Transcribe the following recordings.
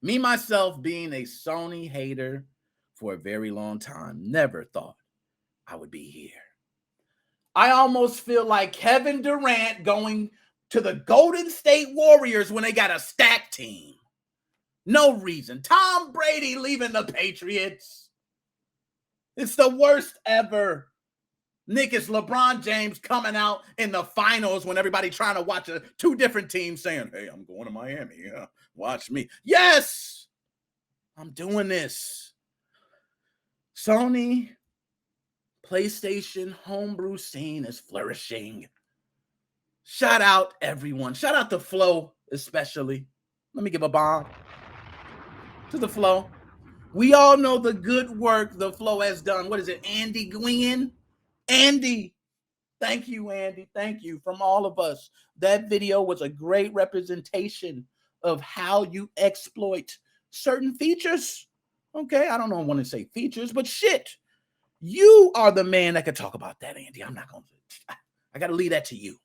Me, myself, being a Sony hater for a very long time, never thought I would be here. I almost feel like Kevin Durant going to the Golden State Warriors when they got a stacked team. No reason. Tom Brady leaving the Patriots. It's the worst ever. Nick, is LeBron James coming out in the finals when everybody trying to watch two different teams saying, hey, I'm going to Miami. Yeah, watch me. Yes, I'm doing this. Sony PlayStation homebrew scene is flourishing. Shout out everyone. Shout out to Flo especially. Let me give a bomb to the Flo. We all know the good work the Flo has done. What is it, Andy Gwynn? Andy, thank you, Andy. Thank you from all of us. That video was a great representation of how you exploit certain features. Okay, I don't want to say features, but shit. You are the man that could talk about that, Andy. I'm not going to. I got to leave that to you.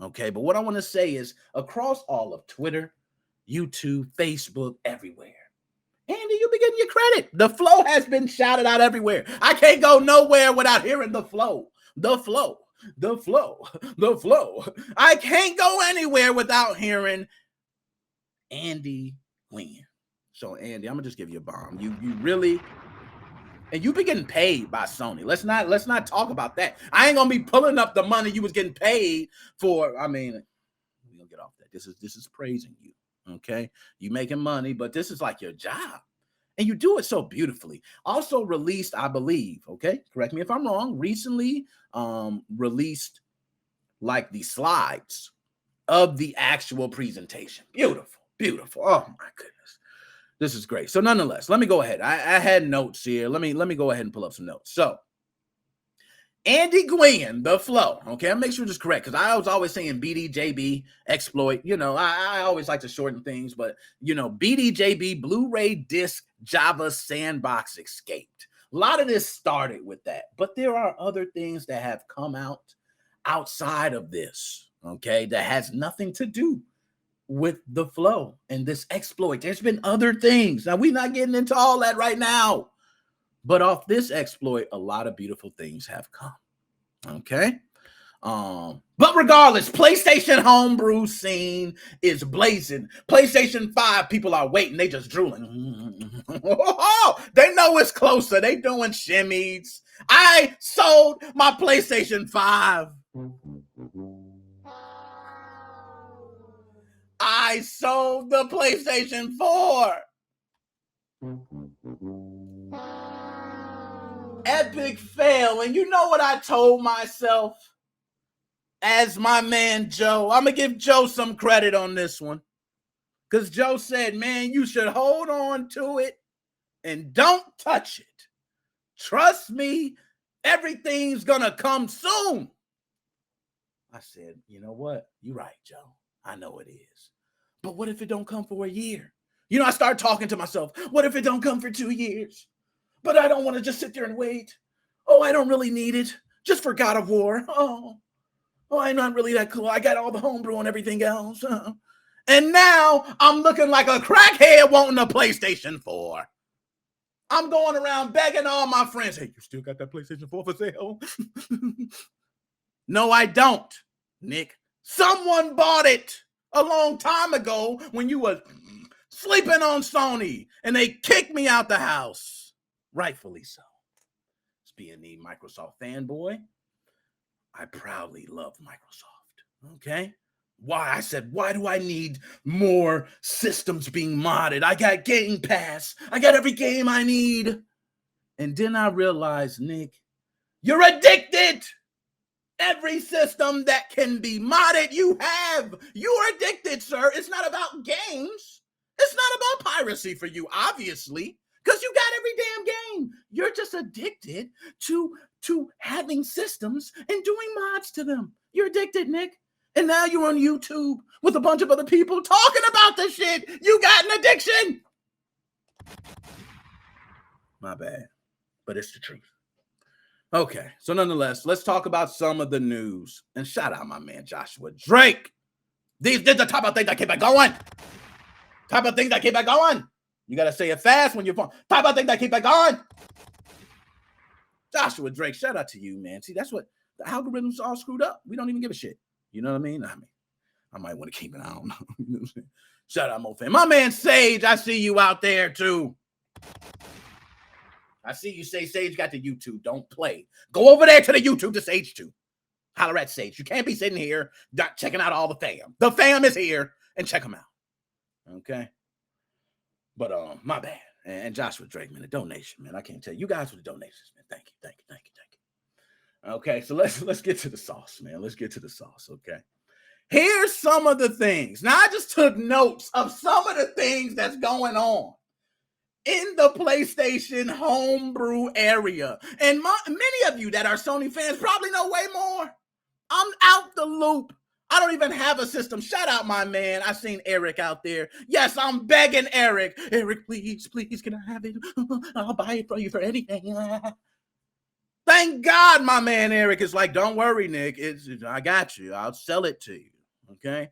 Okay, but what I want to say is across all of Twitter, YouTube, Facebook, everywhere, Andy, you be getting your credit. The flow has been shouted out everywhere. I can't go nowhere without hearing the flow. The flow. The flow. The flow. I can't go anywhere without hearing Andy Gwynn. So, Andy, I'm gonna just give you a bomb. You really, and you be getting paid by Sony. Let's not talk about that. I ain't gonna be pulling up the money you was getting paid for. I mean, we're gonna get off that. This is praising you. Okay, you making money, but this is like your job, and you do it so beautifully. Also released, I believe. Okay, correct me if I'm wrong. Recently, released like the slides of the actual presentation. Beautiful, beautiful. Oh my goodness, this is great. So, nonetheless, let me go ahead. I had notes here. Let me go ahead and pull up some notes. So, Andy Gwynn, the flow. Okay, I'll make sure this is correct because I was always saying BDJB exploit. You know, I always like to shorten things, but you know, BDJB Blu-ray disc Java sandbox escaped. A lot of this started with that, but there are other things that have come out outside of this. Okay, that has nothing to do with the flow and this exploit. There's been other things. Now we're not getting into all that right now. But off this exploit, a lot of beautiful things have come. Okay. But regardless, PlayStation homebrew scene is blazing. PlayStation 5 people are waiting. They just drooling. They know it's closer. They doing shimmies. I sold my PlayStation 5. I sold the PlayStation 4. Epic fail. And you know what I told myself as my man Joe? I'm going to give Joe some credit on this one. Because Joe said, man, you should hold on to it and don't touch it. Trust me, everything's going to come soon. I said, you know what? You're right, Joe. I know it is. But what if it don't come for a year? You know, I started talking to myself. What if it don't come for 2 years? But I don't want to just sit there and wait. Oh, I don't really need it. Just for God of War. Oh, I'm not really that cool. I got all the homebrew and everything else. And now I'm looking like a crackhead wanting a PlayStation 4. I'm going around begging all my friends, hey, you still got that PlayStation 4 for sale? No, I don't, Nick. Someone bought it a long time ago when you were sleeping on Sony and they kicked me out the house. Rightfully so. As being the Microsoft fanboy, I proudly love Microsoft. Okay? Why? I said, why do I need more systems being modded? I got Game Pass. I got every game I need. And then I realized, Nick, you're addicted. Every system that can be modded, you have. You're addicted, sir. It's not about games. It's not about piracy for you, obviously. Because you got every damn game. You're just addicted to having systems and doing mods to them. You're addicted, Nick. And now you're on YouTube with a bunch of other people talking about this shit. You got an addiction. My bad. But it's the truth. Okay. So nonetheless, let's talk about some of the news. And shout out my man Joshua Drake. These are the type of things that keep it going. You got to say it fast when you're phone. Type, I think that keep it going. Joshua Drake, shout out to you, man. See, that's what the algorithms all screwed up. We don't even give a shit. You know what I mean? I might want to keep it. I don't know. You know what I'm saying? Shout out, Mo fan. My man Sage, I see you out there too. I see you say Sage got the YouTube. Don't play. Go over there to the YouTube to Sage too. Holler at Sage. You can't be sitting here not checking out all the fam. The fam is here, and check them out. Okay. But my bad. And Joshua Drake, man, the donation, man. I can't tell you guys for the donations, man. Thank you. Okay, so let's get to the sauce, man. Let's get to the sauce. Okay. Here's some of the things. Now, I just took notes of some of the things that's going on in the PlayStation homebrew area. And many of you that are Sony fans probably know way more. I'm out the loop. I don't even have a system. Shout out my man. I seen Eric out there. Yes, I'm begging Eric. Eric, please, can I have it? I'll buy it for you for anything. Thank God my man Eric is like, don't worry, Nick. I got you. I'll sell it to you. Okay?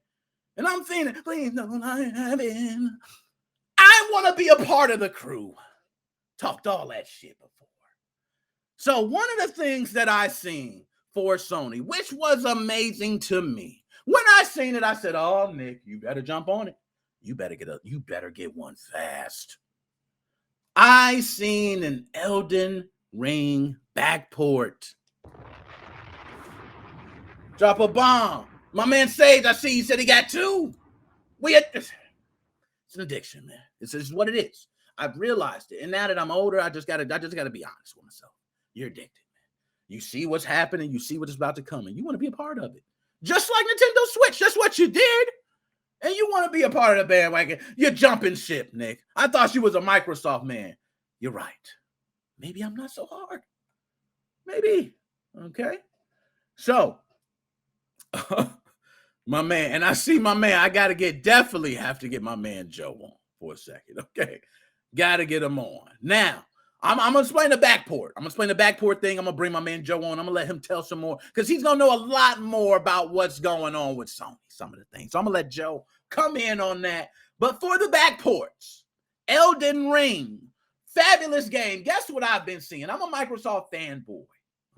And I'm thinking, please don't I have it? I want to be a part of the crew. Talked all that shit before. So one of the things that I seen for Sony, which was amazing to me, when I seen it, I said, oh, Nick, you better jump on it. You better get one fast. I seen an Elden Ring backport. Drop a bomb. My man Sage, I see he said he got two. It's an addiction, man. It's just what it is. I've realized it. And now that I'm older, I just gotta be honest with myself. You're addicted, man. You see what's happening, you see what's about to come, and you want to be a part of it. Just like Nintendo Switch, that's what you did. And you want to be a part of the bandwagon. You're jumping ship, Nick. I thought you was a Microsoft man. You're right. Maybe I'm not so hard. Maybe. Okay. So, my man, and I see my man, I definitely have to get my man Joe on for a second. Okay. Got to get him on. Now, I'm going to explain the backport. I'm going to explain the backport thing. I'm going to bring my man Joe on. I'm going to let him tell some more because he's going to know a lot more about what's going on with Sony, some of the things. So I'm going to let Joe come in on that. But for the backports, Elden Ring, fabulous game. Guess what I've been seeing? I'm a Microsoft fanboy,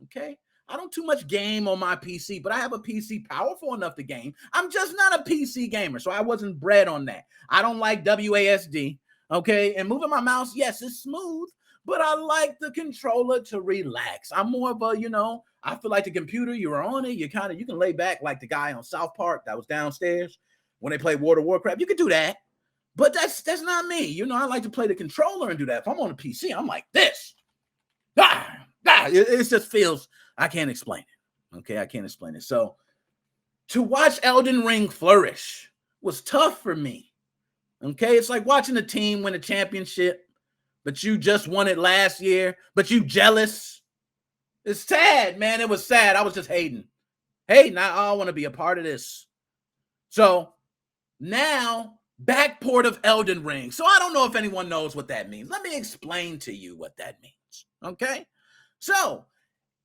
okay? I don't too much game on my PC, but I have a PC powerful enough to game. I'm just not a PC gamer, so I wasn't bred on that. I don't like WASD, okay? And moving my mouse, yes, it's smooth, but I like the controller to relax. I'm more of a, I feel like the computer, you're on it, you can lay back like the guy on South Park that was downstairs when they played World of Warcraft. You could do that, but that's not me. I like to play the controller and do that. If I'm on a PC, I'm like this. It just feels, I can't explain it. Okay, I can't explain it. So to watch Elden Ring flourish was tough for me. Okay, it's like watching a team win a championship, but you just won it last year, but you jealous. It's sad, man. It was sad. I was just hating. I want to be a part of this. So now, backport of Elden Ring. So I don't know if anyone knows what that means. Let me explain to you what that means. Okay? So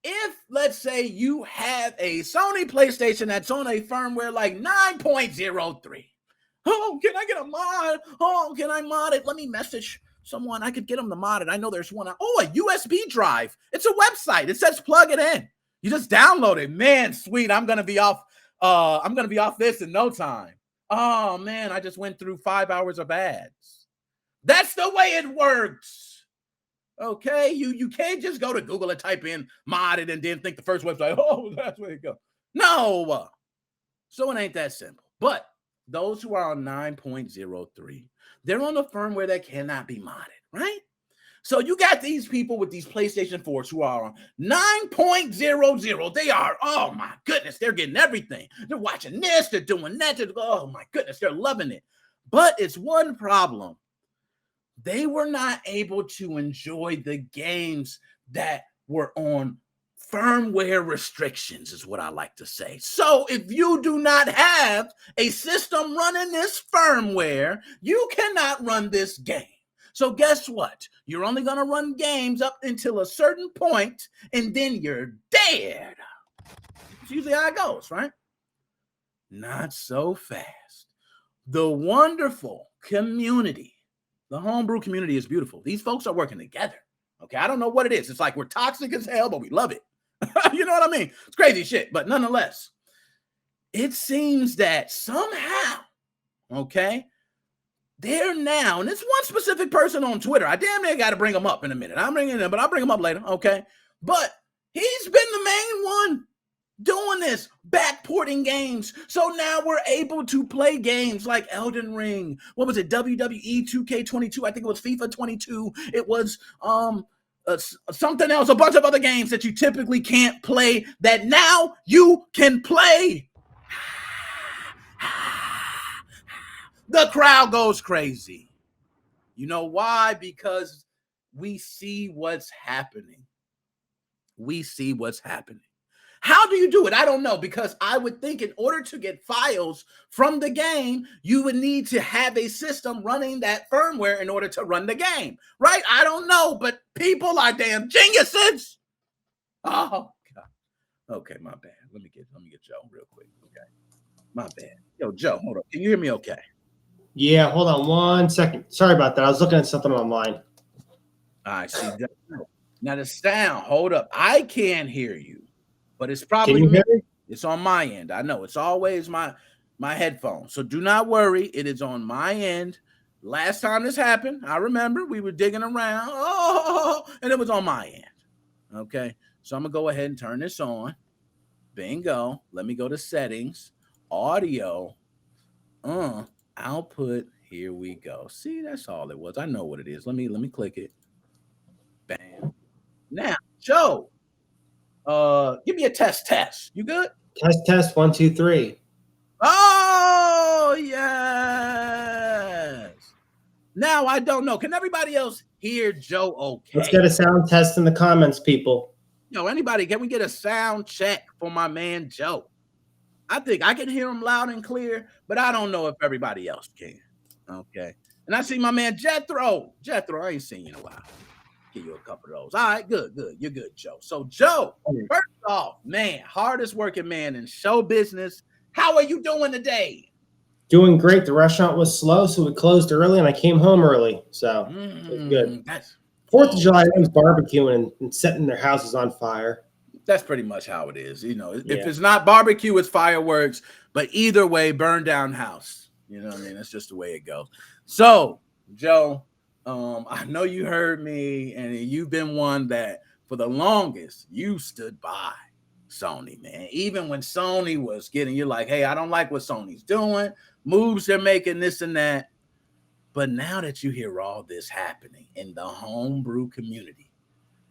if, let's say, you have a Sony PlayStation that's on a firmware like 9.03. Oh, can I get a mod? Oh, can I mod it? Let me message someone. I could get them to mod it. I know there's one. Oh, a USB drive. It's a website. It says plug it in. You just download it. Man, sweet. I'm gonna be off this in no time. Oh man, I just went through 5 hours of ads. That's the way it works. Okay, you can't just go to Google and type in modded and then think the first website, oh, that's where it goes. No. So it ain't that simple. But those who are on 9.03, they're on a firmware that cannot be modded, right? So you got these people with these PlayStation 4s who are on 9.00. They are, oh my goodness, they're getting everything. They're watching this, they're doing that. Oh my goodness, they're loving it. But it's one problem. They were not able to enjoy the games that were on firmware restrictions, is what I like to say. So if you do not have a system running this firmware, you cannot run this game. So guess what? You're only going to run games up until a certain point, and then you're dead. It's usually how it goes, right? Not so fast. The wonderful community The homebrew community is beautiful. These folks are working together. Okay, I don't know what it is. It's like we're toxic as hell, but we love it. You know what I mean? It's crazy shit, but nonetheless, it seems that somehow, okay, they're now, and it's one specific person on Twitter. I damn near got to bring him up in a minute. I'm bringing him, but I'll bring him up later, okay? But he's been the main one doing this, backporting games. So now we're able to play games like Elden Ring. What was it? WWE 2K22. I think it was FIFA 22. It was something else, a bunch of other games that you typically can't play that now you can play. The crowd goes crazy. You know why? Because we see what's happening. We see what's happening. How do you do it? I don't know, because I would think in order to get files from the game, you would need to have a system running that firmware in order to run the game, right? I don't know, but people are damn geniuses. Oh, God. Okay, my bad. Let me get Joe real quick. Okay, my bad. Yo, Joe, hold on. Can you hear me okay? Yeah, hold on 1 second. Sorry about that. I was looking at something online. All right, see, now the sound, hold up. I can't hear you, but it's probably me. It's on my end. I know it's always my headphones. So do not worry. It is on my end. Last time this happened, I remember we were digging around. And it was on my end. Okay. So I'm going to go ahead and turn this on. Bingo. Let me go to settings. Audio. Output. Here we go. See, that's all it was. I know what it is. Let me click it. Bam. Now, Joe. Give me a test. You good? Test 1, 2, 3. Oh, yes. Now I don't know. Can everybody else hear Joe okay? Let's get a sound test in the comments, people. Yo, anybody, can we get a sound check for my man Joe? I think I can hear him loud and clear, but I don't know if everybody else can. Okay. And I see my man Jethro. Jethro, I ain't seen you in a while. Give you a couple of those. All right, good. You're good, Joe. So, Joe, first off, man, hardest working man in show business. How are you doing today? Doing great. The restaurant was slow, so we closed early, and I came home early. So it was good. 4th of July, everyone's barbecuing and setting their houses on fire. That's pretty much how it is. You know, if it's not barbecue, it's fireworks. But either way, burn down house. You know what I mean? That's just the way it goes. So, Joe, I know you heard me, and you've been one that for the longest you stood by Sony, man. Even when Sony was getting, you're like, hey, I don't like what Sony's doing, moves they're making, this and that. But now that you hear all this happening in the homebrew community,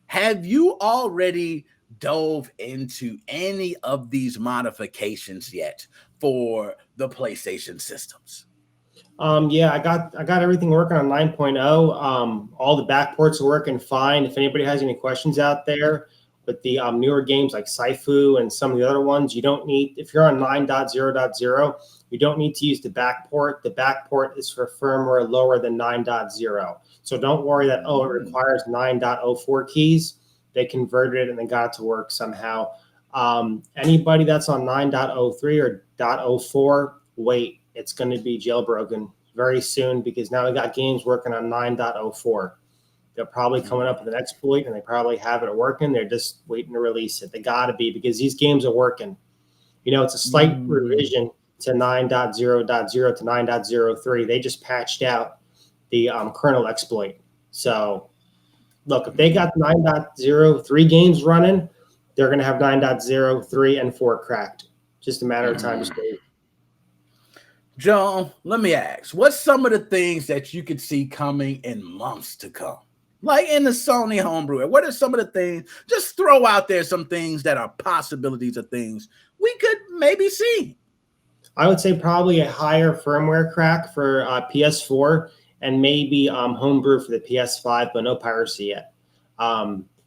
have you already dove into any of these modifications yet for the PlayStation systems? Yeah, I got everything working on 9.0. All the backports are working fine. If anybody has any questions out there with the newer games like Saifu and some of the other ones, you don't need, if you're on 9.0.0, you don't need to use the backport. The backport is for firmware lower than 9.0. So don't worry that, it requires 9.04 keys. They converted it and they got it to work somehow. Anybody that's on 9.03 or 0.04, wait. It's going to be jailbroken very soon because now we got games working on 9.04. They're probably coming up with an exploit and they probably have it working. They're just waiting to release it. They got to be, because these games are working. You know, it's a slight revision to 9.0.0 to 9.03. They just patched out the kernel exploit. So, look, if they got 9.03 games running, they're going to have 9.03 and 4 cracked. Just a matter of time. Joe, let me ask, what's some of the things that you could see coming in months to come? Like in the Sony homebrew, what are some of the things? Just throw out there some things that are possibilities of things we could maybe see. I would say probably a higher firmware crack for PS4 and maybe homebrew for the PS5, but no piracy yet.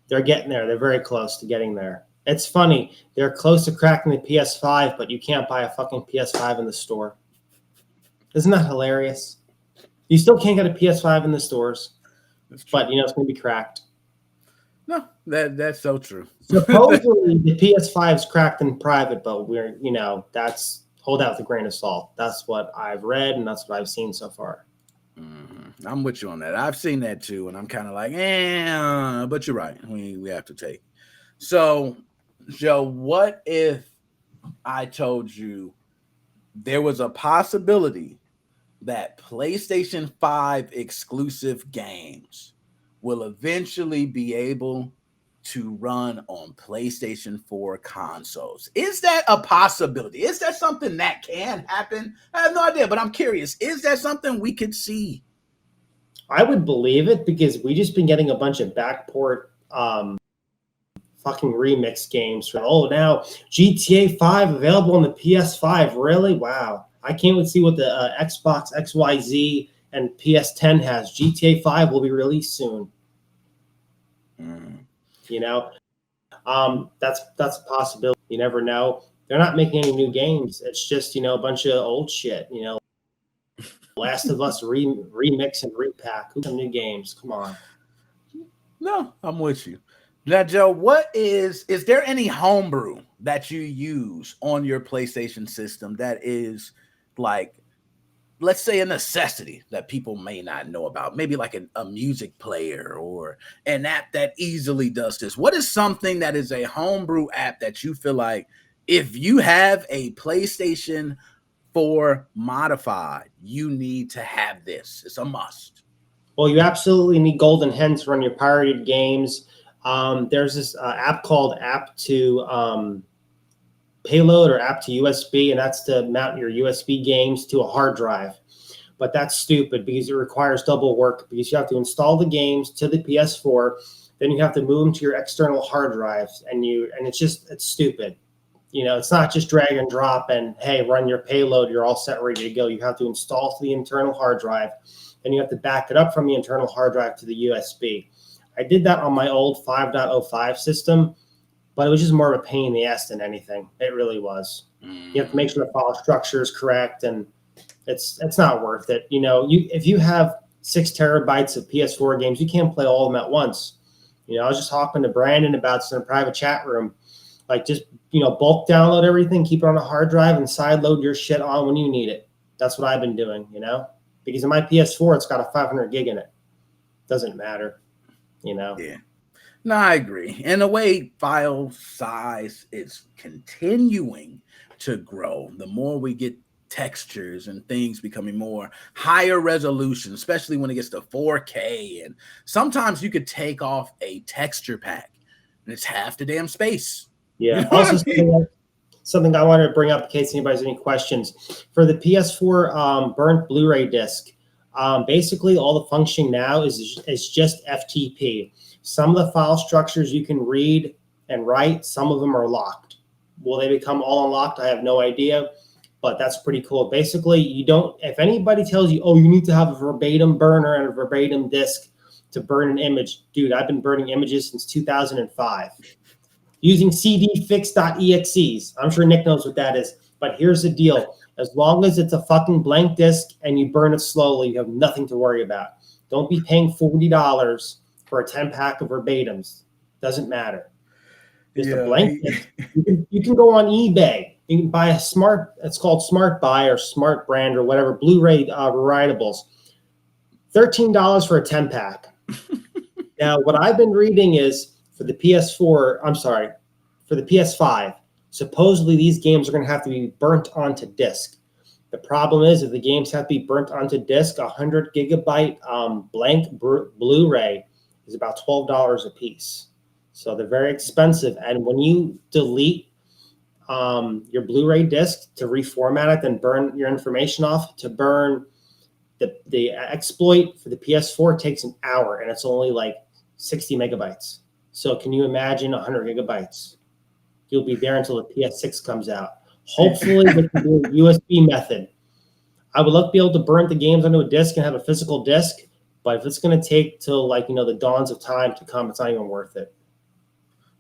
They're getting there. They're very close to getting there. It's funny. They're close to cracking the PS5, but you can't buy a fucking PS5 in the store. Isn't that hilarious? You still can't get a PS5 in the stores, but you know it's going to be cracked. No, that's so true. Supposedly the PS5 is cracked in private, but that's hold out with a grain of salt. That's what I've read and that's what I've seen so far. I'm with you on that. I've seen that too, and I'm kind of like, but you're right. We have to take. So, Joe, what if I told you there was a possibility that PlayStation 5 exclusive games will eventually be able to run on PlayStation 4 consoles? Is that a possibility? Is that something that can happen? I have no idea, but I'm curious. Is that something we could see? I would believe it because we just been getting a bunch of backport fucking remix games. Oh, now GTA 5 available on the PS5. Really? Wow. I can't wait to see what the Xbox XYZ and PS10 has. GTA 5 will be released soon. You know, that's a possibility. You never know. They're not making any new games. It's just, a bunch of old shit. Last of Us remix and repack. Who's some new games? Come on. No, I'm with you. Now, Joe, is there any homebrew that you use on your PlayStation system that is like, let's say, a necessity that people may not know about? Maybe like a music player or an app that easily does this. What is something that is a homebrew app that you feel like if you have a PlayStation 4 modified, you need to have this? It's a must. Well, you absolutely need Golden Hen to run your pirated games. There's this app called App to Payload or App to USB, and that's to mount your USB games to a hard drive. But that's stupid because it requires double work because you have to install the games to the PS4, then you have to move them to your external hard drives, and it's stupid. It's not just drag and drop and hey, run your payload, you're all set, ready to go. You have to install to the internal hard drive, then you have to back it up from the internal hard drive to the USB. I did that on my old 5.05 system, but it was just more of a pain in the ass than anything. It really was. You have to make sure the file structure is correct, and it's not worth it. If you have 6 terabytes of PS4 games, you can't play all of them at once. I was just talking to Brandon about this in a private chat room. Like, just, bulk download everything, keep it on a hard drive, and side load your shit on when you need it. That's what I've been doing, because in my PS4, it's got a 500 gig in it. Doesn't matter, Yeah. No, I agree. And the way file size is continuing to grow, the more we get textures and things becoming more higher resolution, especially when it gets to 4K. And sometimes you could take off a texture pack and it's half the damn space. Yeah. You know Also, what I mean? something I wanted to bring up in case anybody has any questions. For the PS4 burnt Blu-ray disc, basically all the functioning now is just FTP. Some of the file structures you can read and write, some of them are locked. Will they become all unlocked? I have no idea, but that's pretty cool. Basically, if anybody tells you, oh, you need to have a verbatim burner and a verbatim disk to burn an image, dude, I've been burning images since 2005 using cdfix.exes. I'm sure Nick knows what that is, but here's the deal. As long as it's a fucking blank disk and you burn it slowly, you have nothing to worry about. Don't be paying $40 for a 10-pack of verbatims. Doesn't matter. Just a blank disc. You can go on eBay. You can buy it's called Smart Buy or Smart Brand or whatever, Blu-ray writables. $13 for a 10-pack. Now, what I've been reading is for the PS5, supposedly these games are going to have to be burnt onto disk. The problem is if the games have to be burnt onto disk, 100 gigabyte blank Blu-ray is about $12 a piece. So they're very expensive. And when you delete your Blu-ray disc to reformat it, then burn your information off, to burn the exploit for the PS4 takes an hour, and it's only like 60 megabytes. So can you imagine 100 gigabytes? You'll be there until the PS6 comes out. Hopefully they can do a USB method. I would love to be able to burn the games onto a disc and have a physical disc, but if it's going to take till the dawns of time to come, it's not even worth it.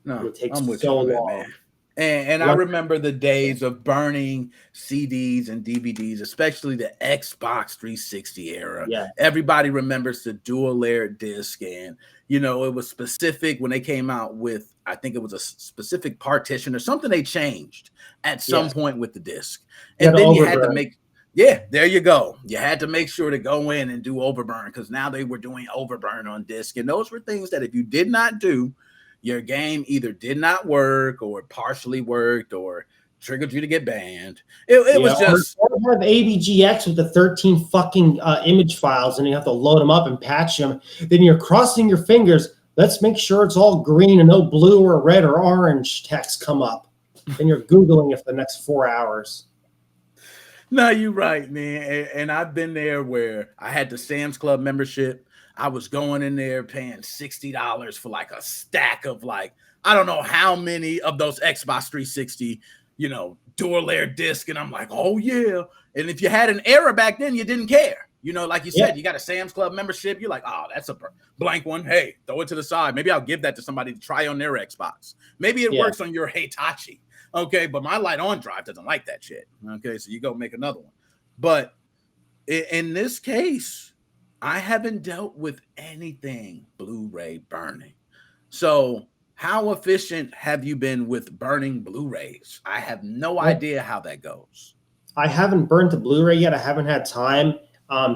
No, it takes I'm with so you on long. that, man. And I remember the days of burning CDs and DVDs, especially the Xbox 360 era. Yeah. Everybody remembers the dual layer disc. And, it was specific when they came out with, I think it was a specific partition or something they changed at some point with the disc. And then you had to make, Yeah, there you go. You had to make sure to go in and do overburn because now they were doing overburn on disk. And those were things that if you did not do, your game either did not work or partially worked or triggered you to get banned. It Yeah, was just, or have AVGX with the 13 fucking image files, and you have to load them up and patch them. Then you're crossing your fingers. Let's make sure it's all green and no blue or red or orange text come up. Then you're Googling it for the next 4 hours. no, you're right, man. And I've been there where I had the Sam's Club membership. I was going in there paying $60 for like a stack of like, I don't know how many of those Xbox 360, dual layer disc. And I'm like, oh yeah. And if you had an error back then, you didn't care. Like you said, you got a Sam's Club membership. You're like, oh, that's a blank one. Hey, throw it to the side. Maybe I'll give that to somebody to try on their Xbox. Maybe it works on your Hitachi. Okay, but my Light On drive doesn't like that shit. Okay, so you go make another one. But in this case, I haven't dealt with anything Blu-ray burning. So how efficient have you been with burning Blu-rays? I have no idea how that goes. I haven't burnt the Blu-ray yet. I haven't had time.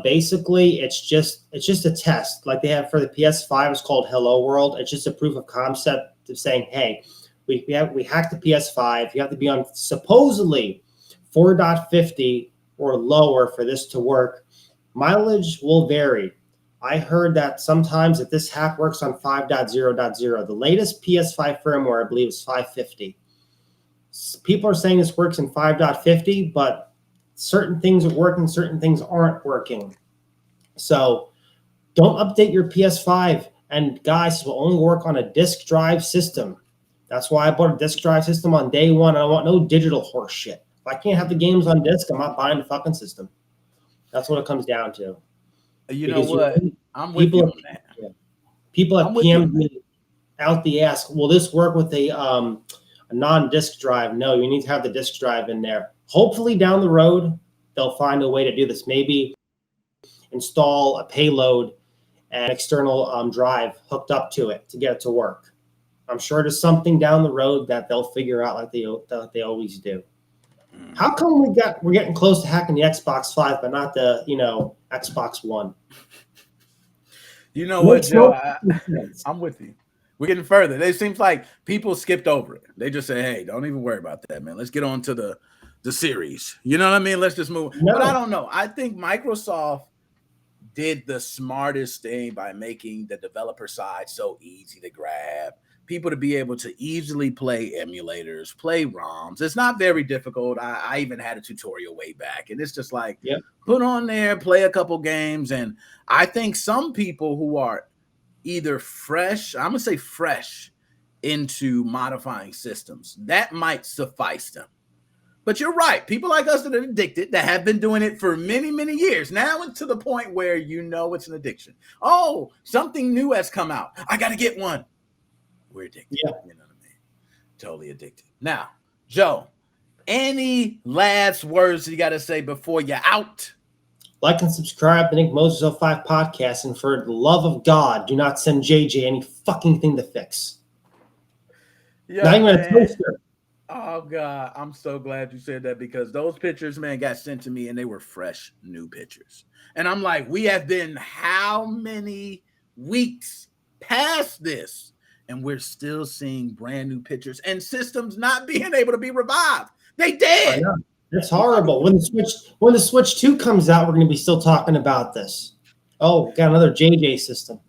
Basically, it's just a test like they have for the PS5. It's called Hello World. It's just a proof of concept of saying, hey, we hacked the PS5. You have to be on supposedly 4.50 or lower for this to work. Mileage will vary. I heard that sometimes if this hack works on 5.0.0, the latest PS5 firmware, I believe, is 550. People are saying this works in 5.50, but certain things are working, certain things aren't working. So don't update your PS5. And guys, this will only work on a disk drive system. That's why I bought a disk drive system on day one. I don't want no digital horse shit. If I can't have the games on disk, I'm not buying the fucking system. That's what it comes down to. You know what? I'm with you on that. Yeah. People have PM'd me out the ass. Will this work with a non-disk drive? No, you need to have the disk drive in there. Hopefully down the road, they'll find a way to do this. Maybe install a payload and external drive hooked up to it to get it to work. I'm sure there's something down the road that they'll figure out like they always do. How come we're getting close to hacking the Xbox 5, but not the Xbox One? You know what, Joe? I'm with you. We're getting further. It seems like people skipped over it. They just say, "Hey, don't even worry about that, man. Let's get on to the series." You know what I mean? Let's just move. No. But I don't know. I think Microsoft did the smartest thing by making the developer side so easy to grab. People to be able to easily play emulators, play ROMs. It's not very difficult. I even had a tutorial way back, and it's just like put on there, play a couple games. And I think some people who are either fresh, I'm gonna say fresh into modifying systems, that might suffice them. But you're right. People like us that are addicted, that have been doing it for many, many years. Now it's to the point where it's an addiction. Oh, something new has come out. I got to get one. We're addicted. Yeah. You know what I mean? Totally addicted. Now, Joe, any last words you got to say before you're out? Like and subscribe to Nick Moses 05 Podcast. And for the love of God, do not send JJ any fucking thing to fix. Yeah, not even a toaster. Oh, God. I'm so glad you said that because those pictures, man, got sent to me and they were fresh, new pictures. And I'm like, we have been how many weeks past this? And we're still seeing brand new pictures and systems not being able to be revived. They did. That's horrible. When the Switch 2 comes out, we're going to be still talking about this. Oh, got another JJ system.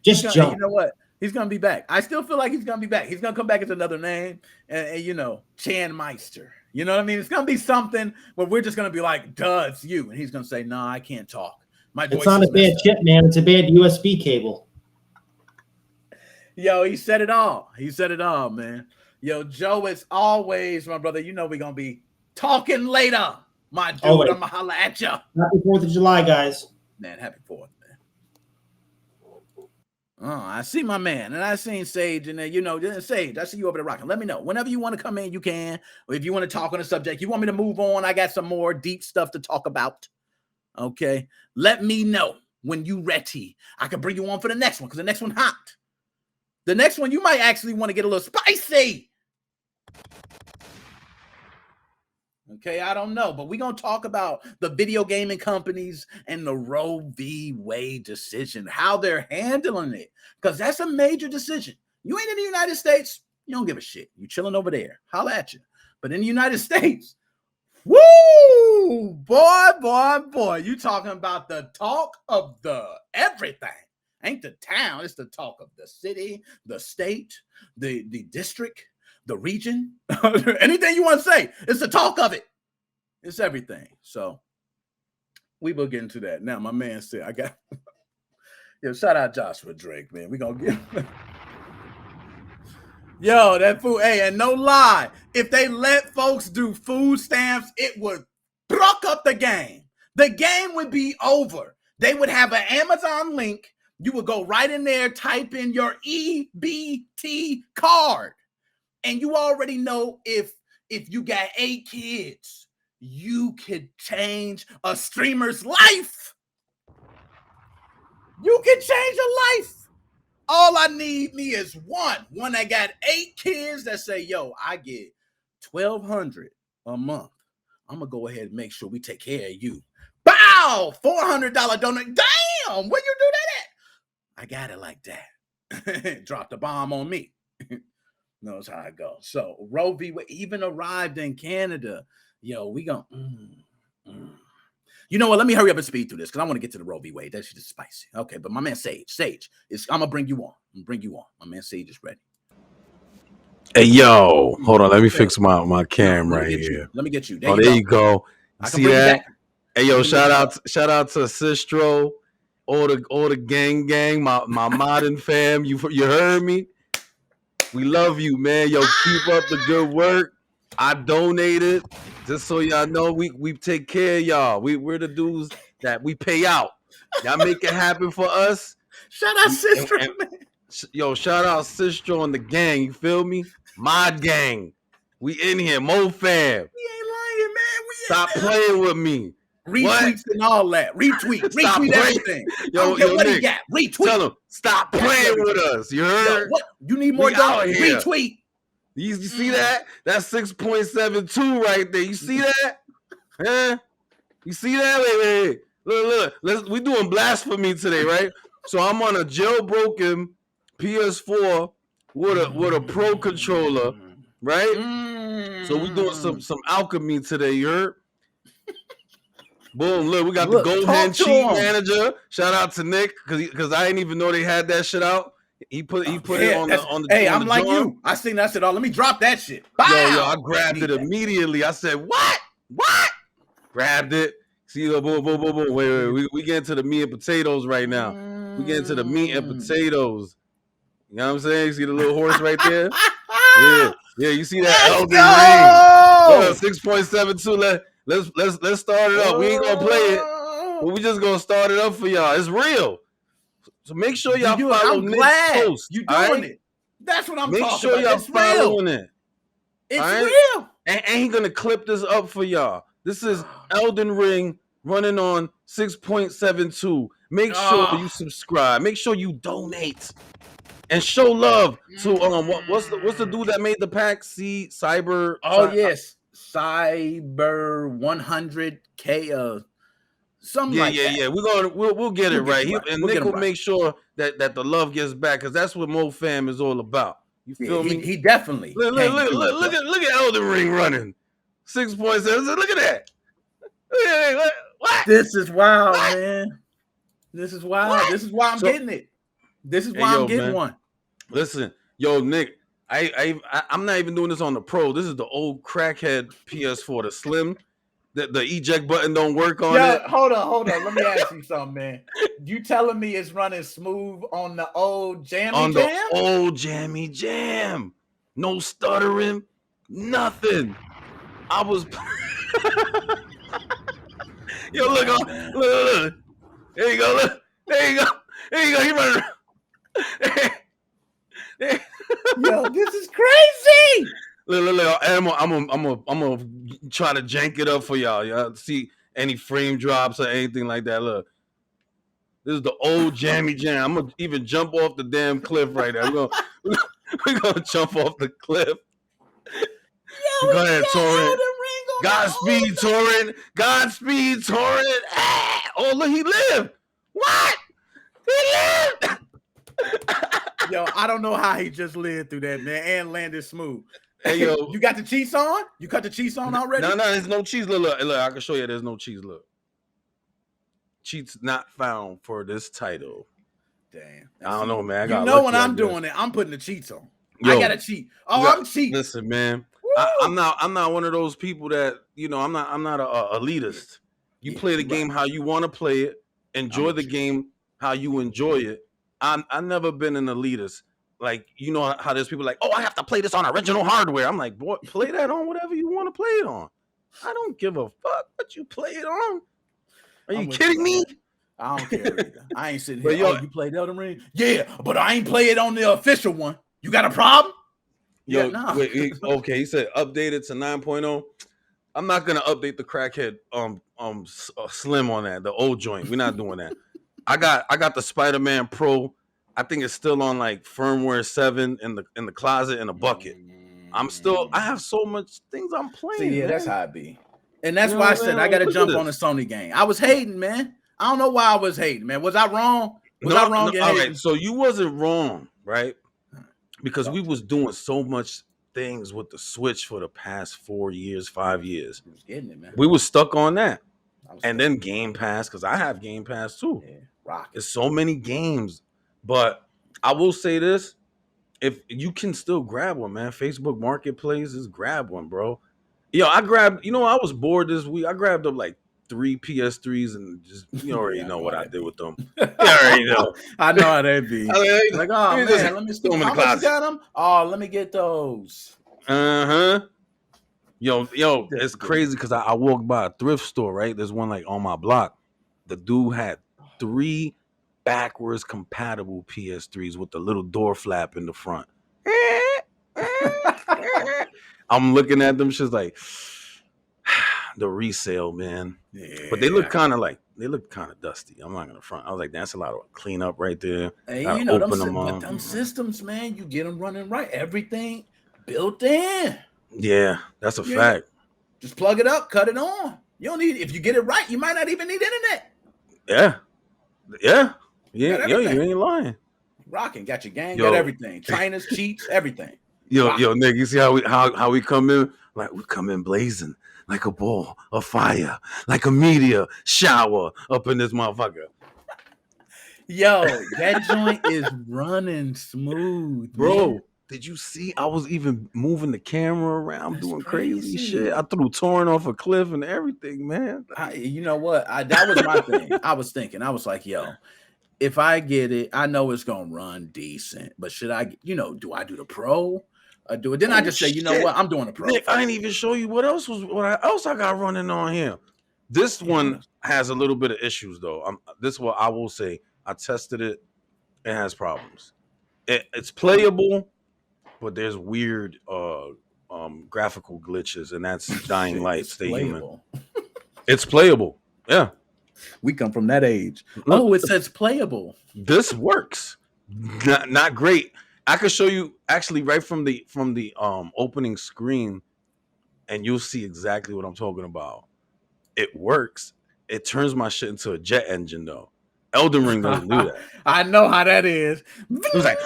Just jump. You know what? He's going to be back. I still feel like he's going to be back. He's going to come back as another name. And Chan Meister. You know what I mean? It's going to be something where we're just going to be like, duh, it's you. And he's going to say, no, I can't talk. It's not a bad chip, man. It's a bad USB cable. Yo, he said it all. He said it all, man. Yo, Joe, as always, my brother, we're going to be talking later, my dude. I'm going to holler at you. Happy 4th of July, guys. Man, happy 4th, man. Oh, I see my man. And I seen Sage in there. Sage, I see you over there rocking. Let me know. Whenever you want to come in, you can. Or if you want to talk on a subject, you want me to move on, I got some more deep stuff to talk about. Okay? Let me know when you ready. I can bring you on for the next one because the next one hot. The next one, you might actually want to get a little spicy. Okay, I don't know, but we're gonna talk about the video gaming companies and the Roe v. Wade decision, how they're handling it, because that's a major decision. You ain't in the United States, you don't give a shit. You chilling over there, holla at you. But in the United States, woo, boy, you talking about the talk of the everything. Ain't the town, it's the talk of the city, the state, the district, the region, anything you want to say. It's the talk of it. It's everything. So we will get into that. Now, my man said, I got, yo, shout out Joshua Drake, man. We going to get, yo, that food, hey, and no lie, if they let folks do food stamps, it would broke up the game. The game would be over. They would have an Amazon link. You would go right in there, type in your EBT card. And you already know if you got 8 kids, you could change a streamer's life. You can change a life. All I need me is one that got 8 kids that say, yo, I get $1,200 a month. I'm gonna go ahead and make sure we take care of you. Bow! $400 donation. Damn, where you do that at? I got it like that. Drop the bomb on me. Knows how it goes. So Roe v. Wade even arrived in Canada. Yo, we gonna. You know what? Let me hurry up and speed through this because I want to get to the Roe v. Wade. That shit is spicy. Okay, but my man Sage, I'm gonna bring you on. My man Sage is ready. Hey yo, hold on. Let me fix my cam right here. Let me get you. There you go. You see that? Hey yo, shout out to Sistro, all the gang, my modern fam. You heard me? We love you, man. Yo, keep up the good work. I donated. Just so y'all know, we take care of y'all. We're the dudes that we pay out. Y'all make it happen for us. Shout out Sistro, man. Yo, shout out Sistro and the gang. You feel me? My gang. We in here, Mo fam. We ain't lying, man. Stop playing with me. Retweets and all that. Retweet everything. Yo, what Nick, he got? Retweet. Tell him, stop playing with us. You heard? Yo, what? You need more dollars? Retweet. You see that? That's 6.72 right there. You see that? Huh? You see that? Wait. Look. We doing blasphemy today, right? So I'm on a jailbroken PS4 with a Pro controller, right? So we doing some alchemy today. You heard? Boom! Look, we got the Gold Hand Cheat Manager. Shout out to Nick because I didn't even know they had that shit out. He put it on the. Hey, I'm like you. I seen that shit. Let me drop that shit. Bow! Yo, I grabbed it immediately. I said, "What? Grabbed it. See, boom. Wait. We get into the meat and potatoes right now. We get into the meat and potatoes. You know what I'm saying? You see the little horse right there? Yeah. You see that Elden Ring? 6.72. Let's start it up. We ain't gonna play it, but we just gonna start it up for y'all. It's real. So make sure y'all follow Nick's post. You doing it? That's what I'm talking about. Make sure y'all following it. It's real. And he gonna clip this up for y'all. This is Elden Ring running on 6.72. Make sure you subscribe. Make sure you donate and show love to what's the dude that made the pack? Cyber. Yes. Cyber 100K something like that. Yeah. We'll get it right. And Nick will make sure that the love gets back because that's what Mo Fam is all about. You feel me? He definitely. Look at Elden Ring running 6.7. Look at that. What? This is wild, man. This is wild. What? This is why I'm getting it. This is why I'm getting one. Listen, yo, Nick. I'm not even doing this on the Pro. This is the old crackhead PS4, the Slim. The eject button don't work on it. Hold on. Let me ask you something, man. You telling me it's running smooth on the old Jammy Jam? The old Jammy Jam. No stuttering, nothing. I was. Yo, look. There you go. He running. Yo, this is crazy. Look. I'm gonna try to jank it up for y'all. Y'all see any frame drops or anything like that? Look, this is the old Jammy Jam. I'm gonna even jump off the damn cliff right there. We're gonna jump off the cliff. Yo, go ahead, Torrent. Godspeed, Torrent. Godspeed, Torrent. Ah! Oh, look, he lived. What? He lived. Yo, I don't know how he just lived through that, man, and landed smooth. Hey, yo. You got the cheese on? You cut the cheese on already? No, there's no cheese. Look, I can show you there's no cheese. Look. Cheats not found for this title. Damn. I don't know, man. You know when I'm doing it, I'm putting the cheats on. I gotta cheat. I'm cheating. Listen, man. I'm not one of those people that, I'm not a elitist. You play the game how you want to play it. Enjoy the game how you enjoy it. I've never been an elitist. Like, you know how there's people like, oh, I have to play this on original hardware. I'm like, boy, play that on whatever you want to play it on. I don't give a fuck what you play it on. Are you kidding me? I don't care either. I ain't sitting here. You played Elden Ring? Yeah, but I ain't play it on the official one. You got a problem? Yo, okay, he said updated to 9.0. I'm not gonna update the crackhead slim on that, the old joint. We're not doing that. I got the Spider-Man Pro. I think it's still on like firmware 7 in the closet in a bucket. I have so much things I'm playing. See, yeah, that's how it be. And that's why I said I gotta jump on the Sony game. I was hating, man. I don't know why I was hating, man. Was I wrong? I wrong? No, all right, so you wasn't wrong, right? Because we was doing so much things with the Switch for the past 4 years, 5 years. I was getting it, man. We was stuck on that. And then Game Pass, because I have Game Pass too. Yeah, rock. There's so many games. But I will say this. If you can still grab one, man. Facebook Marketplace, just grab one, bro. Yo, I was bored this week. I grabbed up like 3 PS3s and just, you already know what I did with them. You already know. I know how that be. Like, oh, man, let me see. How much you got them? Oh, let me get those. Uh-huh. Yo, it's crazy because I walked by a thrift store, right? There's one like on my block. The dude had 3 backwards compatible PS3s with the little door flap in the front. I'm looking at them, she's like the resale, man. Yeah. But they look kind of dusty. I'm not gonna front. I was like, that's a lot of clean up right there. Hey, you know them systems, man. You get them running right. Everything built in. Yeah, that's a fact. Just plug it up, cut it on. You don't need. If you get it right, you might not even need internet. Yeah. Yo, you ain't lying. Rocking, got your game, got everything. Trainers, cheats, everything. Yo, Nick, you see how we come in? Like we come in blazing, like a ball of fire, like a meteor shower up in this motherfucker. Yo, that joint is running smooth, bro. Man. Did you see? I was even moving the camera around, doing crazy shit. I threw Torrent off a cliff and everything, man. You know what? That was my thing. I was thinking, I was like, yo, if I get it, I know it's gonna run decent, but should I? Do I do the Pro? Do it? Then I just say, you know what? I'm doing the Pro. Nick, I didn't even show you what else I got running on here. This one has a little bit of issues though. This is what I will say. I tested it. It has problems. It's playable, but there's weird graphical glitches, and that's Dying Light. Stay human. It's playable. Yeah. We come from that age. Oh, it says playable. This works. Not great. I could show you actually right from the opening screen, and you'll see exactly what I'm talking about. It works. It turns my shit into a jet engine though. Elden Ring doesn't do that. I know how that is. It was like,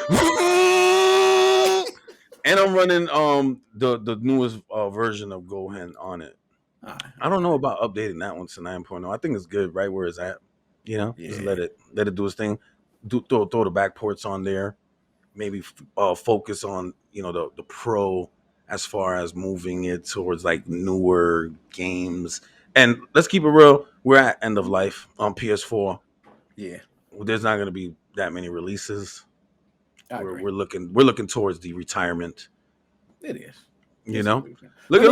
and I'm running the newest version of Gohan on it. I don't know about updating that one to 9.0. I think it's good right where it's at. Just let it do its thing. Throw the back ports on there. Maybe focus on the Pro as far as moving it towards like newer games. And let's keep it real. We're at end of life on PS4. Yeah, there's not going to be that many releases. We're looking towards the retirement. It is. Look at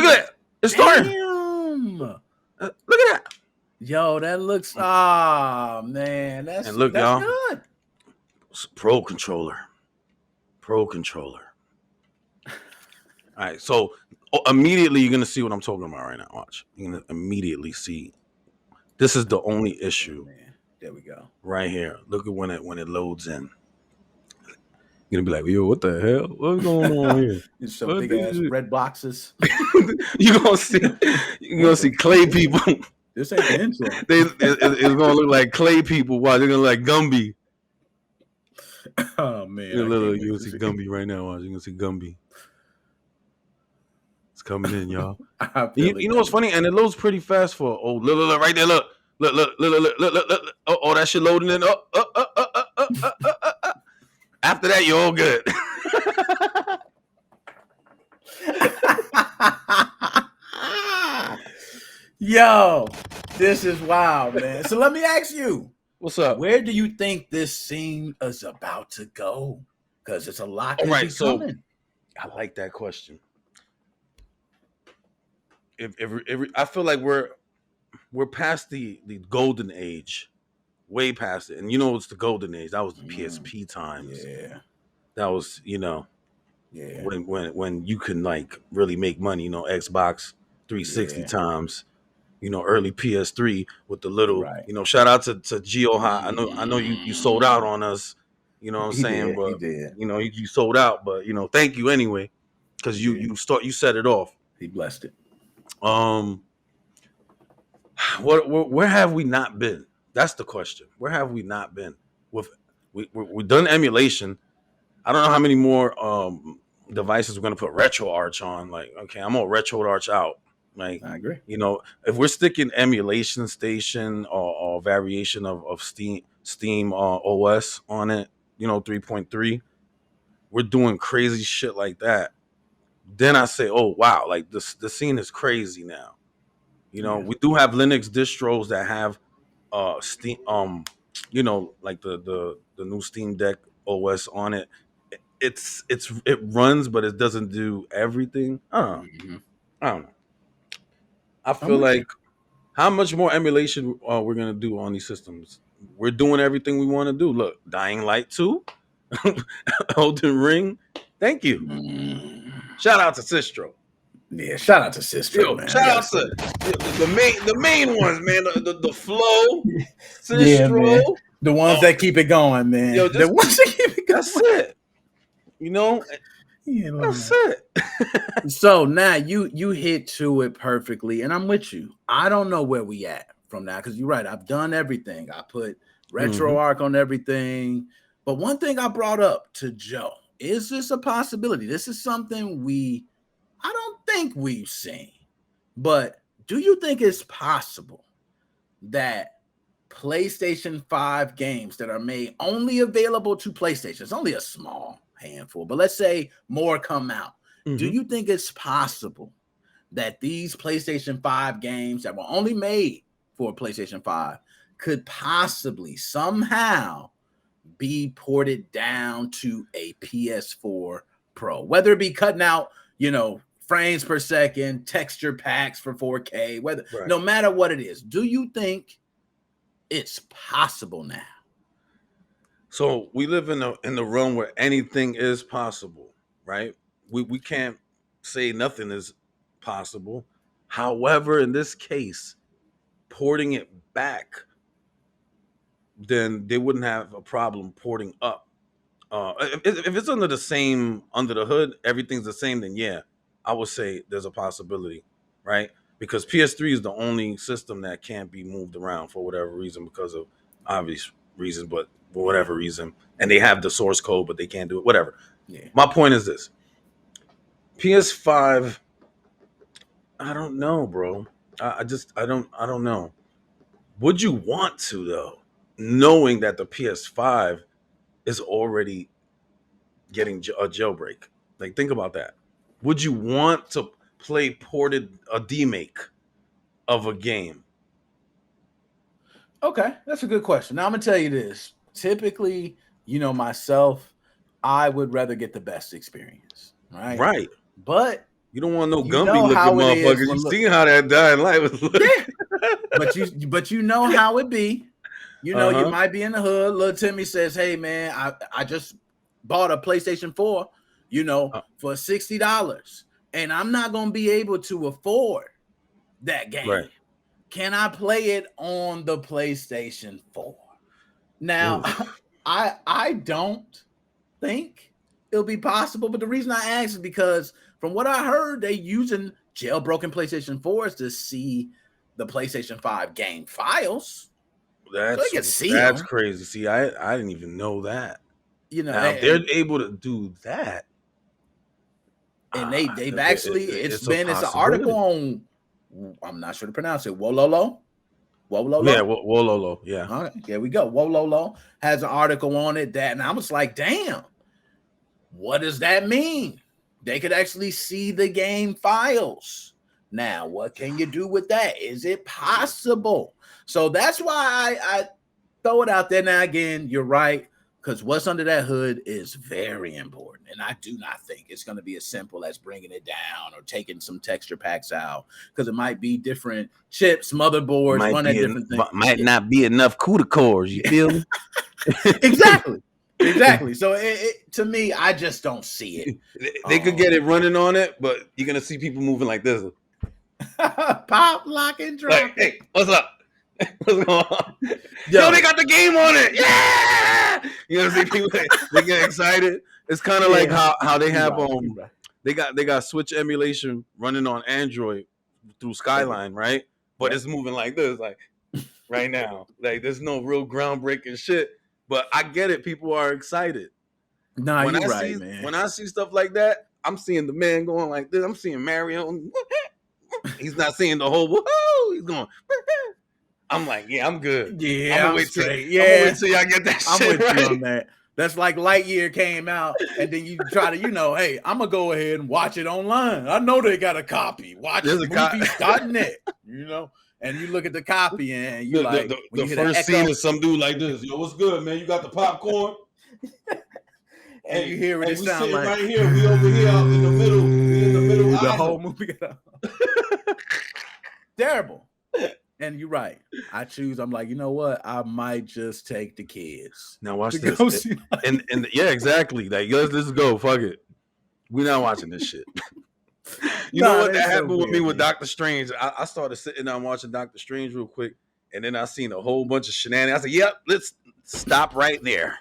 that. It's starting. Look at that. Yo, that looks. Man, that's y'all, good. Pro controller. All right, so immediately you're gonna see what I'm talking about right now. Watch. You're gonna immediately see. This is the only issue. There we go. Right here. Look at when it loads in. You're gonna be like, yo, what the hell? What's going on here? It's some What big this ass shit? red boxes. you gonna see clay people. This ain't the intro. It's gonna look like clay people. Wow, they're gonna look like Gumby. Oh man, You're I can't you're wait gonna to see see. Gumby right now. Watch, you're gonna see Gumby. It's coming in, y'all. I feel You know what's funny? And it loads pretty fast for look right there. Look. Oh, that shit loading in. After that, you're all good. Yo, this is wild, man. So let me ask you, What's up? where do you think this scene is about to go? Because it's a lot All could right, be so coming. I like that question. If I feel like we're past the golden age, way past it. And you know it's the golden age. That was the PSP times. Yeah, That was, yeah, when you can like really make money, Xbox 360 yeah. times, early PS3 with the little, Right. shout out to Geo High. I know you sold out on us, you know what I'm He saying? did. He But did. you sold out, but thank you anyway. Because Yeah. you set it off. He blessed it. Where have we not been? That's the question. Where have we not been? We've done emulation. I don't know how many more devices we're gonna put RetroArch on. Like, okay, I'm gonna RetroArch out. Like, I agree. if we're sticking emulation station or variation of Steam OS on it, 3.3, we're doing crazy shit like that. Then I say, oh wow, like the scene is crazy now. Yeah. We do have Linux distros that have Steam, like the new Steam Deck OS on it. It runs, but it doesn't do everything. Mm-hmm. I don't know. I I'm feel with like you. how much more emulation we're gonna do on these systems. We're doing everything we want to do. Look, Dying Light 2, Elden Ring. Thank you. Mm. Shout out to Sistro. Yeah. Shout out to Sistro, Yo, man. I shout gotta out say to that. the main ones, man. The flow, Yeah, man. Sistro. The ones that keep it going, man. Yo, The just ones that keep it that's going. it. Yeah, That's lying. it. So now you hit to it perfectly, and I'm with you. I don't know where we at from now because you're right. I've done everything. I put RetroArch on everything. But one thing I brought up to Joe, is this a possibility? This is something I don't think we've seen. But do you think it's possible that PlayStation 5 games that are made only available to PlayStation, it's only a small handful, but let's say more come out. Do you think it's possible that these PlayStation 5 games that were only made for PlayStation 5 could possibly somehow be ported down to a PS4 Pro, whether it be cutting out, frames per second, texture packs for 4K, no matter what it is? Do you think it's possible now? So we live in the realm where anything is possible, right? We can't say nothing is possible. However, in this case, porting it back, then they wouldn't have a problem porting up. If it's under the hood, everything's the same, then yeah, I would say there's a possibility, right? Because PS3 is the only system that can't be moved around for whatever reason, because of obvious reasons, but for whatever reason, and they have the source code, but they can't do it. Whatever. Yeah. My point is this: PS5. I don't know, bro. I don't know. Would you want to though, knowing that the PS5 is already getting a jailbreak? Like, think about that. Would you want to play a demake of a game? Okay, that's a good question. Now I'm gonna tell you this. Typically, myself, I would rather get the best experience, right? Right. But You don't want no you Gumby know looking how it is motherfuckers. when You look, seen how that Dying Light was looking? yeah. But you know how it be. You Uh-huh. might be in the hood. Little Timmy says, "Hey man, I just bought a PlayStation 4, for $60, and I'm not gonna be able to afford that game. Right. Can I play it on the PlayStation 4?" Now, Oof. I don't think it'll be possible. But the reason I asked is because from what I heard, they using jailbroken PlayStation 4s to see the PlayStation 5 game files. So they can see That's them. crazy. See, I didn't even know that. You know, Now, if they're able to do that, and they've actually it's an possibility. article on, I'm not sure to pronounce it, Wololo. Yeah, Wololo. Yeah. All right, there we go. Wololo has an article on it that, and I was like, damn, what does that mean? They could actually see the game files. Now, what can you do with that? Is it possible? So that's why I throw it out there. Now, again, you're right, because what's under that hood is very important. And I do not think it's going to be as simple as bringing it down or taking some texture packs out, because it might be different chips, motherboards, running different things. Might not be enough CUDA cores. You feel me? Exactly. So to me, I just don't see it. They could get it running on it, but you're going to see people moving like this. Pop, lock, and drop. Like, hey, what's up? What's going on? Yo, they got the game on it. Yeah. You know, see people they get excited. It's kind of like how they have they got Switch emulation running on Android through Skyline, right? But it's moving like this, like right now. Like there's no real groundbreaking shit. But I get it. People are excited. Nah, you're right, man. When I see stuff like that, I'm seeing the man going like this. I'm seeing Mario. He's not seeing the whole woohoo. He's going. I'm like, yeah, I'm good. Yeah, I'm gonna wait till y'all get that I'm shit with right. you on that. That's like Lightyear came out, and then you try to, hey, I'm gonna go ahead and watch it online. I know they got a copy. Watch movies.net, and you look at the copy, and you the first scene is some dude like this. Yo, what's good, man? You got the popcorn? And you hear it sound like right here. We over here out in the middle. We in the middle. The whole movie. Terrible. And you're right. I'm like, you know what? I might just take the kids. Now watch this. And yeah, exactly. Like, let's go. Fuck it. We're not watching this shit. You know what? That happened with me with Doctor Strange. I started sitting down watching Doctor Strange real quick, and then I seen a whole bunch of shenanigans. I said, yep, let's stop right there.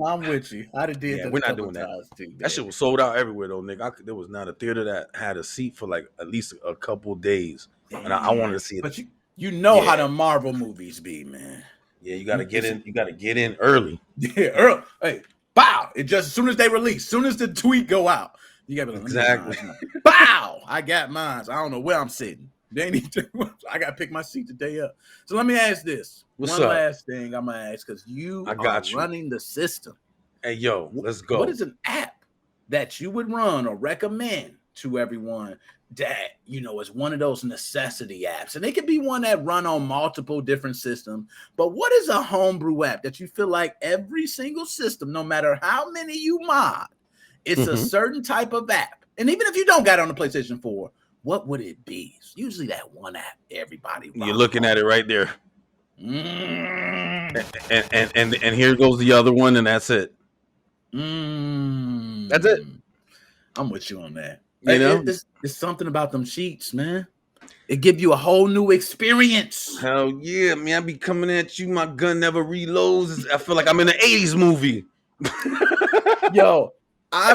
I'm with you. I did that. We're not doing that. Too, that shit was sold out everywhere, though, Nick. There was not a theater that had a seat for like at least a couple days. And I wanted to see it. But you know how the Marvel movies be, man. Yeah, you gotta get in. You gotta get in early. Yeah, early. Hey, bow! It just as soon as they release, soon as the tweet go out, you gotta be like, exactly. Bow! I got mine. I don't know where I'm sitting. They need to. I gotta pick my seat the day up. So let me ask this. One last thing I'm gonna ask, because you are running the system. Hey, yo, let's go. What is an app that you would run or recommend to everyone that is one of those necessity apps? And it could be one that run on multiple different systems, but what is a homebrew app that you feel like every single system, no matter how many you mod, it's a certain type of app? And even if you don't got it on the PlayStation 4, what would it be? It's usually that one app everybody you're looking at it right there. And here goes the other one, and that's it. That's it. I'm with you on that. It's something about them cheats, man. It give you a whole new experience. Hell yeah, man. I be coming at you. My gun never reloads. I feel like I'm in an 80s movie. Yo, I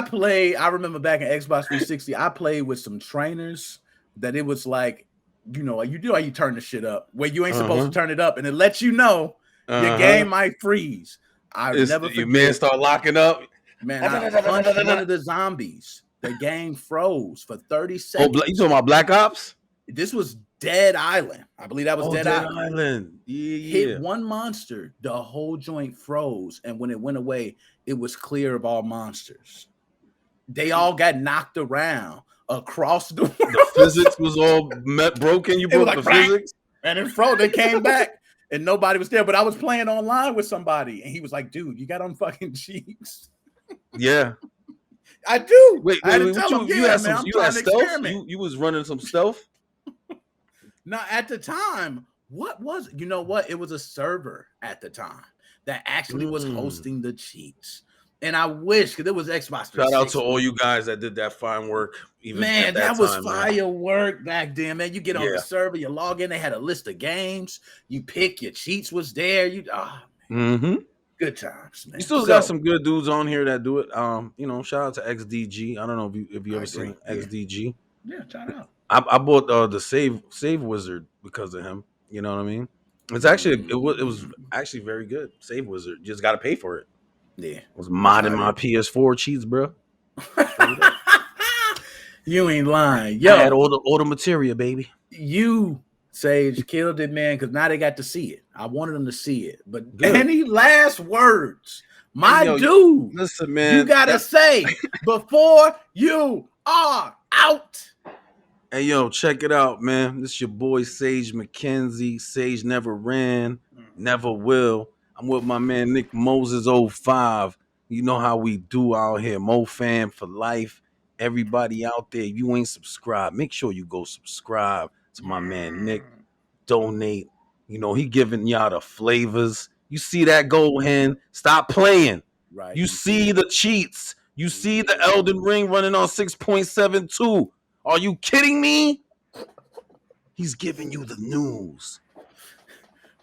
remember back in Xbox 360, I played with some trainers that it was like, you know how you turn the shit up where you ain't supposed to turn it up, and it lets you know your game might freeze. Never forget. Your man start locking up. Man, I punched one of the zombies. The game froze for 30 seconds. You talking about Black Ops? This was Dead Island. I believe that was Dead Island. Yeah. Hit one monster, the whole joint froze, and when it went away, it was clear of all monsters. They all got knocked around across the world. The physics was all broken. You broke the physics, and it froze. They came back, and nobody was there. But I was playing online with somebody, and he was like, "Dude, you got on fucking cheeks." Yeah. I do. Wait, you had stealth? You was running some stealth? Now, at the time, what was it? You know what? It was a server at the time that actually was hosting the cheats. And I wish, because it was Xbox 360. Shout out to all you guys that did that fine work. That was firework back then, man. You get on the server, you log in, they had a list of games. You pick, your cheats was there. Good times, man. You still got some good dudes on here that do it. Shout out to XDG. I don't know if you ever seen XDG. Yeah, shout out. I bought the Save Wizard because of him. You know what I mean? It's actually it was actually very good. Save Wizard. You just got to pay for it. Yeah, I was modding my PS4 cheats, bro. You ain't lying. Yo, I had all the material, baby. You, Sage, killed it, man, because now they got to see it. I wanted them to see it. But Good. Any last words? My Hey, dude, listen, man. You got to say before you are out. Hey, yo, check it out, man. This is your boy, Sage McKenzie. Sage never ran, never will. I'm with my man, Nick Moses 05. You know how we do out here. MoFam for life. Everybody out there, you ain't subscribed. Make sure you go subscribe to my man, Nick. Donate. You know, he giving y'all the flavors. You see that gold hen? Stop playing. Right. You see the cheats. You see the Elden Ring running on 6.72. Are you kidding me? He's giving you the news.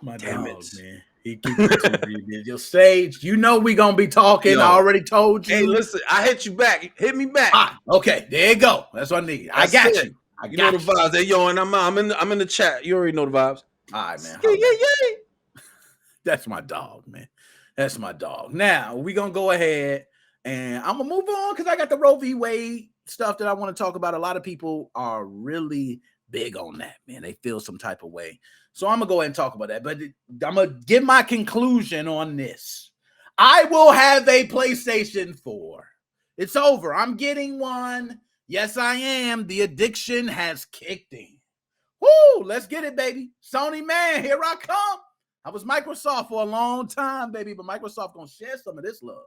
My Damn dog, it. Man. He keeps it Yo, Sage, you know we gonna be talking. I already told you. Hey, listen, I hit you back. Hit me back. Okay, there you go. That's what I need. I got you. You know the vibes. Hey, yo, and I'm in the chat. You already know the vibes. All right, man. Yeah. That's my dog, man. That's my dog. Now we're gonna go ahead and I'm gonna move on because I got the Roe v. Wade stuff that I want to talk about. A lot of people are really big on that, man. They feel some type of way. So I'm gonna go ahead and talk about that. But I'm gonna give my conclusion on this. I will have a PlayStation 4. It's over. I'm getting one. Yes, I am. The addiction has kicked in. Woo! Let's get it, baby. Sony, man, here I come. I was Microsoft for a long time, baby, but Microsoft gonna share some of this love.